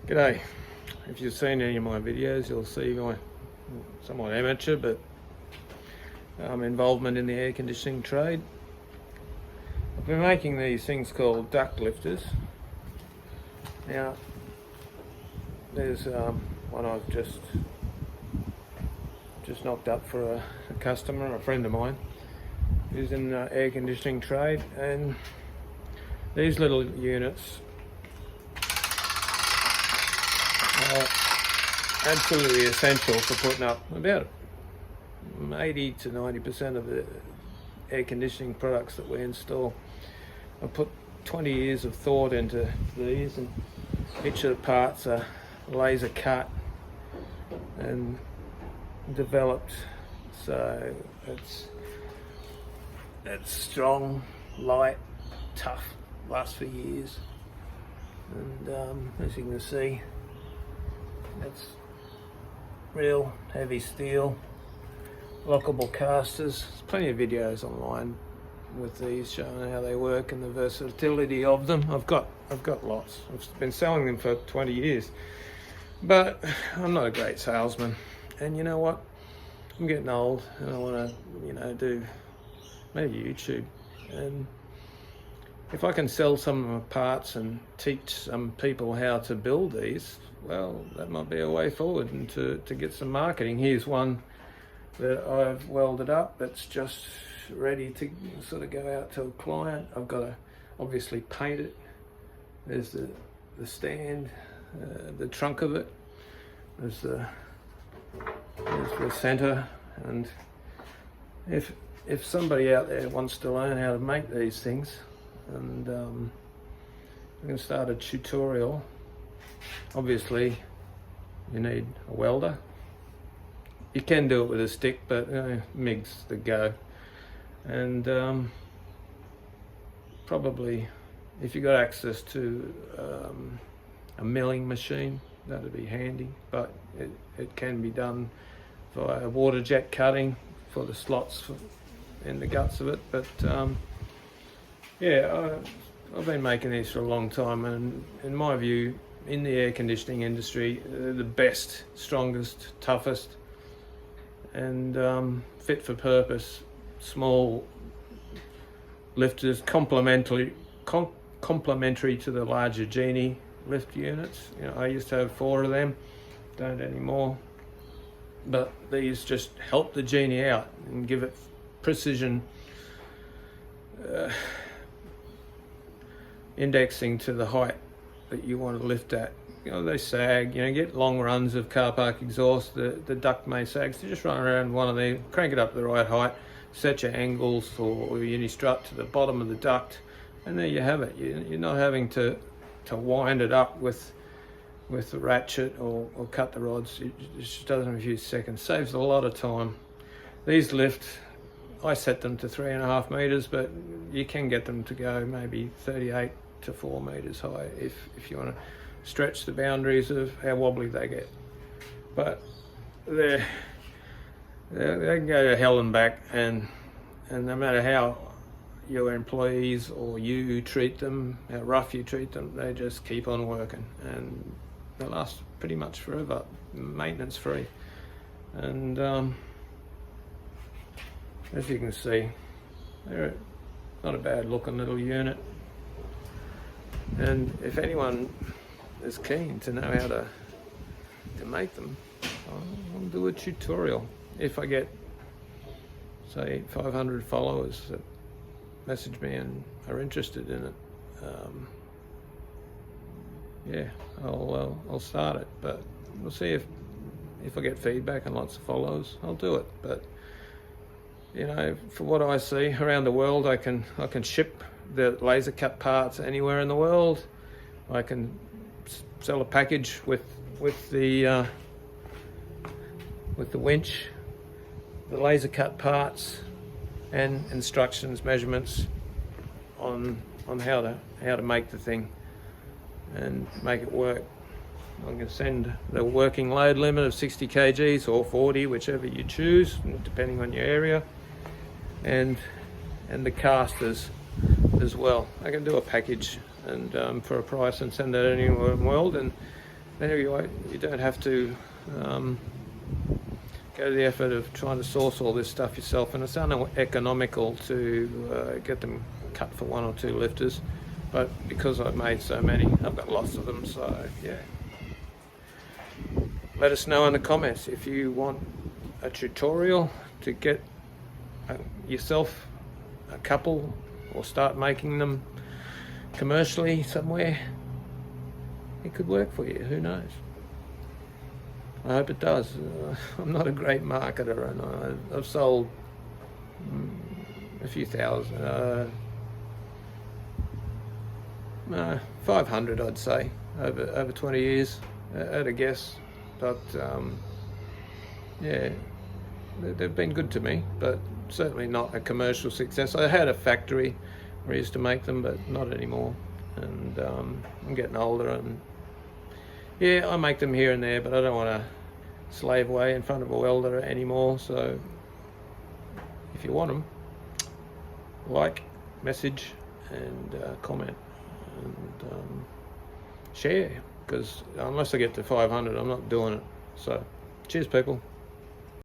G'day. If you've seen any of my videos, you'll see my somewhat amateur but involvement in the air conditioning trade. I've been making these things called duct lifters. Now, there's one I've just knocked up for a customer, a friend of mine, who's in the air conditioning trade, and these little units are absolutely essential for putting up about 80 to 90% of the air conditioning products that we install. I put 20 years of thought into these, and each of the parts are laser cut and developed so it's strong, light, tough, lasts for years, and as you can see, it's real heavy steel, lockable casters. There's plenty of videos online with these showing how they work and the versatility of them. I've got lots. I've been selling them for 20 years, but I'm not a great salesman. And you know what? I'm getting old, and I want to, do maybe YouTube. And if I can sell some of my parts and teach some people how to build these, well, that might be a way forward and to get some marketing. Here's one that I've welded up that's just ready to sort of go out to a client. I've got to obviously paint it. There's the stand, the trunk of it. There's the center, and if somebody out there wants to learn how to make these things, and we can start a tutorial. Obviously you need a welder. You can do it with a stick, but MIG's the go. And probably if you got access to a milling machine, that'd be handy, but it can be done via water jet cutting for the slots in the guts of it. But I've been making these for a long time, and in my view, in the air conditioning industry, they're the best, strongest, toughest, and fit for purpose, small lifters, complementary to the larger Genie lift units. I used to have 4 of them, don't anymore, but these just help the Genie out and give it precision indexing to the height that you want to lift at. They sag, get long runs of car park exhaust, the duct may sag, so just run around one of them, crank it up to the right height, set your angles for your uni-strut to the bottom of the duct, and there you have it. You're not having to wind it up with the ratchet or cut the rods. It just does it in a few seconds, saves a lot of time. These lift, I set them to 3.5 meters, but you can get them to go maybe 38 to 4 meters high if you want to stretch the boundaries of how wobbly they get. But they can go to hell and back, and no matter how your employees or you treat them, how rough you treat them, they just keep on working, and they last pretty much forever, maintenance free. And as you can see, they're not a bad looking little unit, and if anyone is keen to know how to make them, I'll do a tutorial. If I get, say, 500 followers that message me and are interested in it, I'll start it. But we'll see if I get feedback and lots of followers, I'll do it. But for what I see around the world, I can ship the laser cut parts anywhere in the world. I can sell a package with the winch, the laser cut parts, and instructions, measurements on how to make the thing and make it work. I can send the working load limit of 60 kgs or 40, whichever you choose, depending on your area, and the casters as well. I can do a package and for a price and send that anywhere in the world, and anyway, you don't have to go to the effort of trying to source all this stuff yourself, and it's uneconomical to get them cut for 1 or 2 lifters, but because I've made so many, I've got lots of them, so yeah. Let us know in the comments if you want a tutorial to get yourself a couple or start making them commercially somewhere. It could work for you, who knows. I hope it does. I'm not a great marketer, and I've sold a few thousand, 500 I'd say, over 20 years at a guess. But yeah, they've been good to me, but certainly not a commercial success. I had a factory where I used to make them, but not anymore. And I'm getting older, and yeah, I make them here and there, but I don't want to slave away in front of a welder anymore. So if you want them, like, message, and comment, and share, because unless I get to 500, I'm not doing it. So cheers, people.